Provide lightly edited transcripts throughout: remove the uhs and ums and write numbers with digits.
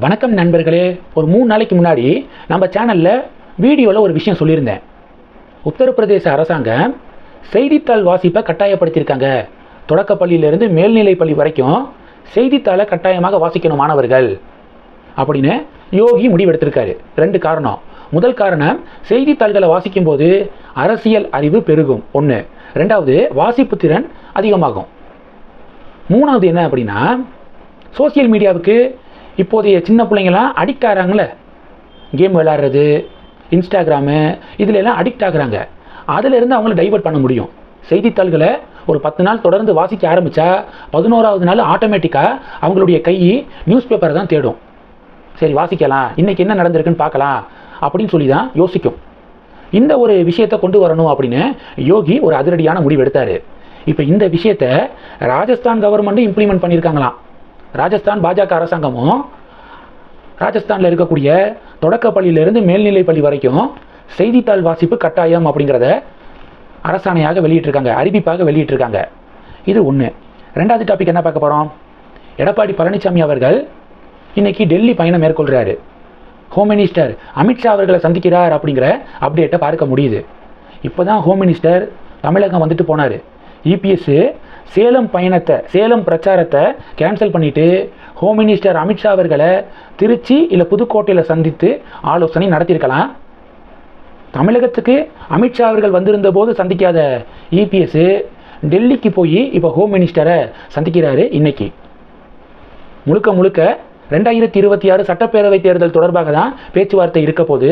வணக்கம் நண்பர்களே. ஒரு 3 நாளைக்கு முன்னாடி நம்ம சேனலில் வீடியோவில் ஒரு விஷயம் சொல்லியிருந்தேன். உத்தரப்பிரதேச அரசாங்கம் செய்தித்தாள் வாசிப்பை கட்டாயப்படுத்தியிருக்காங்க. தொடக்கப்பள்ளியிலேருந்து மேல்நிலை பள்ளி வரைக்கும் செய்தித்தாளை கட்டாயமாக வாசிக்கணும் மாணவர்கள் அப்படின்னு யோகி முடிவெடுத்திருக்காரு. 2 காரணம். முதல் காரணம், செய்தித்தாள்களை வாசிக்கும் போது அரசியல் அறிவு பெருகும், 1. 2வது, வாசிப்பு திறன் அதிகமாகும். 3வது என்ன அப்படின்னா, சோசியல் மீடியாவுக்கு இப்போதைய சின்ன பிள்ளைங்களாம் அடிக்ட் ஆகிறாங்களே, கேம் விளையாடுறது, இன்ஸ்டாகிராமு, இதில் எல்லாம் அடிக்ட் ஆகுறாங்க. அதிலிருந்து அவங்கள டைவர்ட் பண்ண முடியும். செய்தித்தாள்களை ஒரு 10 நாள் தொடர்ந்து வாசிக்க ஆரம்பித்தா 11வது நாள் ஆட்டோமேட்டிக்காக அவங்களுடைய கை நியூஸ் பேப்பரை தான் தேடும். சரி வாசிக்கலாம், இன்றைக்கி என்ன நடந்திருக்குன்னு பார்க்கலாம் அப்படின்னு சொல்லி தான் யோசிக்கும். இந்த ஒரு விஷயத்தை கொண்டு வரணும் அப்படின்னு யோகி ஒரு அதிரடியான முடிவு எடுத்தார். இப்போ இந்த விஷயத்தை ராஜஸ்தான் கவர்மெண்ட்டும் இம்ப்ளிமெண்ட் பண்ணியிருக்காங்களாம். ராஜஸ்தான் பாஜக அரசாங்கமும் ராஜஸ்தானில் இருக்கக்கூடிய தொடக்கப்பள்ளியிலிருந்து மேல்நிலை பள்ளி வரைக்கும் செய்தித்தாள் வாசிப்பு கட்டாயம் அப்படிங்கிறத அரசாணையாக வெளியிட்டிருக்காங்க, அறிவிப்பாக வெளியிட்டிருக்காங்க. இது 1. 2வது டாபிக் என்ன பார்க்க போகிறோம். எடப்பாடி பழனிசாமி அவர்கள் இன்னைக்கு டெல்லி பயணம் மேற்கொள்கிறாரு. ஹோம் மினிஸ்டர் அமித்ஷா அவர்களை சந்திக்கிறார் அப்படிங்கிற அப்டேட்டை பார்க்க முடியுது. இப்போ தான் ஹோம் மினிஸ்டர் தமிழகம் வந்துட்டு போனார். இபிஎஸ் சேலம் பிரச்சாரத்தை கேன்சல் பண்ணிவிட்டு ஹோம் மினிஸ்டர் அமித்ஷா அவர்களை திருச்சி இல்லை புதுக்கோட்டையில் சந்தித்து ஆலோசனை நடத்தியிருக்கலாம். தமிழகத்துக்கு அமித்ஷா அவர்கள் வந்திருந்த போது சந்திக்காத இபிஎஸ் டெல்லிக்கு போய் இப்போ ஹோம் மினிஸ்டரை சந்திக்கிறாரு. இன்னைக்கு முழுக்க 2026 சட்டப்பேரவை தேர்தல் தொடர்பாக தான் பேச்சுவார்த்தை இருக்க போது.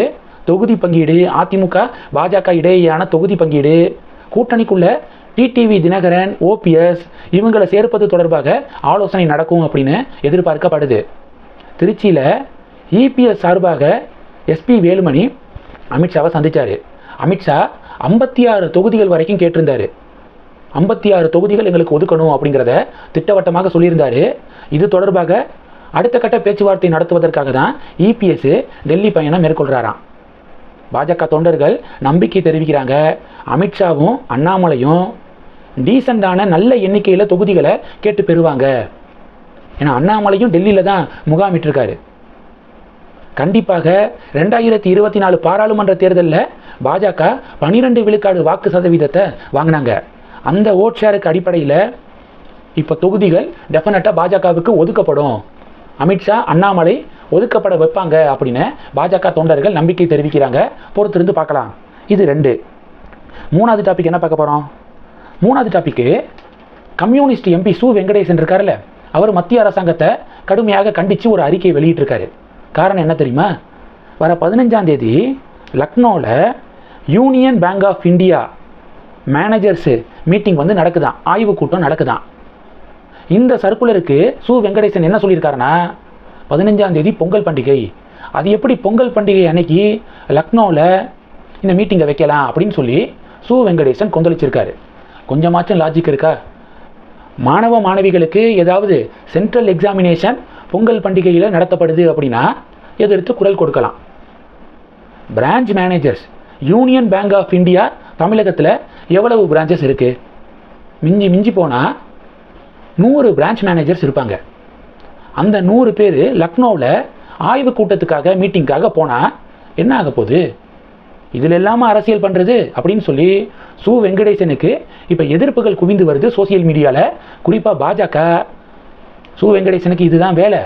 தொகுதி பங்கீடு, அதிமுக பாஜக இடையேயான தொகுதி பங்கீடு, கூட்டணிக்குள்ள டிடிவி தினகரன், ஓபிஎஸ் இவங்களை சேர்ப்பது தொடர்பாக ஆலோசனை நடக்கும் அப்படின்னு எதிர்பார்க்கப்படுது. திருச்சியில் இபிஎஸ் சார்பாக எஸ்பி வேலுமணி அமித்ஷாவை சந்தித்தார். அமித்ஷா 56 தொகுதிகள் வரைக்கும் கேட்டிருந்தார். 56 தொகுதிகள் எங்களுக்கு ஒதுக்கணும் அப்படிங்கிறத திட்டவட்டமாக சொல்லியிருந்தார். இது தொடர்பாக அடுத்த கட்ட பேச்சுவார்த்தை நடத்துவதற்காக தான் இபிஎஸ் டெல்லி பயணம் மேற்கொள்கிறாராம். பாஜக தொண்டர்கள் நம்பிக்கை தெரிவிக்கிறாங்க, அமித்ஷாவும் அண்ணாமலையும் டீசெண்டான நல்ல எண்ணிக்கையில் தொகுதிகளை கேட்டு பெறுவாங்க. ஏன்னா அண்ணாமலையும் டெல்லியில் தான் முகாமிட்டிருக்காரு. கண்டிப்பாக 2024 பாராளுமன்ற தேர்தலில் பாஜக 12 விழுக்காடு வாக்கு சதவீதத்தை வாங்கினாங்க. அந்த ஓட் ஷேருக்கு அடிப்படையில் இப்போ தொகுதிகள் டெஃபினட்டாக பாஜகவுக்கு ஒதுக்கப்படும், அமித்ஷா அண்ணாமலை ஒதுக்கப்பட வைப்பாங்க அப்படின்னு பாஜக தொண்டர்கள் நம்பிக்கை தெரிவிக்கிறாங்க. பொறுத்திருந்து பார்க்கலாம். இது 2. 3வது டாபிக் என்ன பார்க்க போகிறோம். 3வது டாபிக்கு, கம்யூனிஸ்ட் எம்பி சு வெங்கடேசன் இருக்கார்ல, அவர் மத்திய அரசாங்கத்தை கடுமையாக கண்டித்து ஒரு அறிக்கையை வெளியிட்டிருக்காரு. காரணம் என்ன தெரியுமா, வர 15ஆம் தேதி லக்னோவில் union bank of India managers meeting வந்து நடக்குதான், ஆய்வு கூட்டம் நடக்குதான். இந்த சர்க்குலருக்கு சு வெங்கடேசன் என்ன சொல்லியிருக்காருன்னா, 15ஆம் தேதி பொங்கல் பண்டிகை, அது எப்படி பொங்கல் பண்டிகை அன்னைக்கு லக்னோவில் இந்த மீட்டிங்கை வைக்கலாம் அப்படின்னு சொல்லி சு வெங்கடேசன் கொந்தளிச்சிருக்காரு. கொஞ்சமாச்சும் லாஜிக் இருக்கா? மாணவ மாணவிகளுக்கு ஏதாவது சென்ட்ரல் எக்ஸாமினேஷன் பொங்கல் பண்டிகையில் நடத்தப்படுது அப்படின்னா எதிர்த்து குரல் கொடுக்கலாம். Branch managers, union bank of India தமிழகத்தில் எவ்வளவு பிரான்ச்சஸ் இருக்குது? மிஞ்சி போனால் 100 பிரான்ச் மேனேஜர்ஸ் இருப்பாங்க. அந்த 100 பேர் லக்னோவில் ஆய்வு கூட்டத்துக்காக மீட்டிங்காக போனால் என்ன ஆக போகுது? இதில் இல்லாமல் அரசியல் பண்ணுறது அப்படின்னு சொல்லி சு வெங்கடேசனுக்கு இப்போ எதிர்ப்புகள் குவிந்து வருது சோசியல் மீடியாவில். குறிப்பாக பாஜக சு வெங்கடேசனுக்கு இதுதான் வேலை.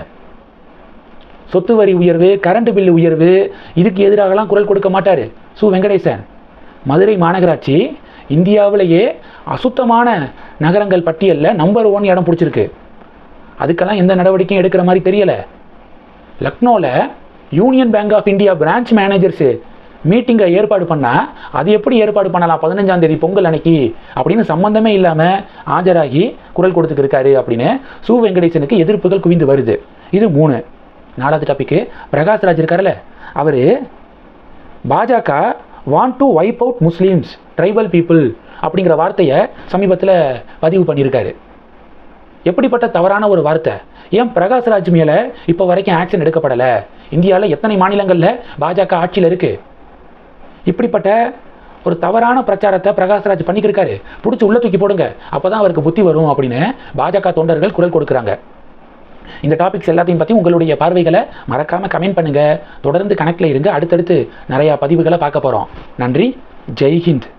சொத்து வரி உயர்வு, கரண்ட் பில்லு உயர்வு, இதுக்கு எதிராகலாம் குரல் கொடுக்க மாட்டார் சு வெங்கடேசன். மதுரை மாநகராட்சி இந்தியாவிலேயே அசுத்தமான நகரங்கள் பட்டியலில் நம்பர் 1 இடம் பிடிச்சிருக்கு. அதுக்கெல்லாம் எந்த நடவடிக்கையும் எடுக்கிற மாதிரி தெரியலை. லக்னோவில் union bank of India branch managers மீட்டிங்கை ஏற்பாடு பண்ணால் அது எப்படி ஏற்பாடு பண்ணலாம் 15ஆம் தேதி பொங்கல் அன்னைக்கு அப்படின்னு சம்மந்தமே இல்லாமல் ஆஜராகி குரல் கொடுத்துருக்காரு அப்படின்னு சு வெங்கடேசனுக்கு எதிர்ப்புகள் குவிந்து வருது. இது 3. 4வது டாபிக்கு, பிரகாஷ்ராஜ் இருக்கார்ல, அவர் பாஜக want to vibe out Muslims tribal people அப்படிங்கிற வார்த்தையை சமீபத்தில் பதிவு பண்ணியிருக்காரு. எப்படிப்பட்ட தவறான ஒரு வார்த்தை! ஏன் பிரகாஷ்ராஜ் மேலே இப்போ வரைக்கும் ஆக்ஷன் எடுக்கப்படலை? இந்தியாவில் எத்தனை மாநிலங்களில் பாஜக ஆட்சியில் இருக்குது? இப்படிப்பட்ட ஒரு தவறான பிரச்சாரத்தை பிரகாஷ்ராஜ் பண்ணிக்கிருக்காரு. பிடிச்சி உள்ள தூக்கி போடுங்க, அப்போ தான் அவருக்கு புத்தி வரும் அப்படின்னு பாஜக தொண்டர்கள் குரல் கொடுக்குறாங்க. இந்த டாபிக்ஸ் எல்லாத்தையும் பற்றி உங்களுடைய பார்வைகளை மறக்காமல் கமெண்ட் பண்ணுங்கள். தொடர்ந்து கணக்கில் இருங்க. அடுத்தடுத்து நிறையா பதிவுகளை பார்க்க போகிறோம். நன்றி. ஜெய் ஹிந்த்.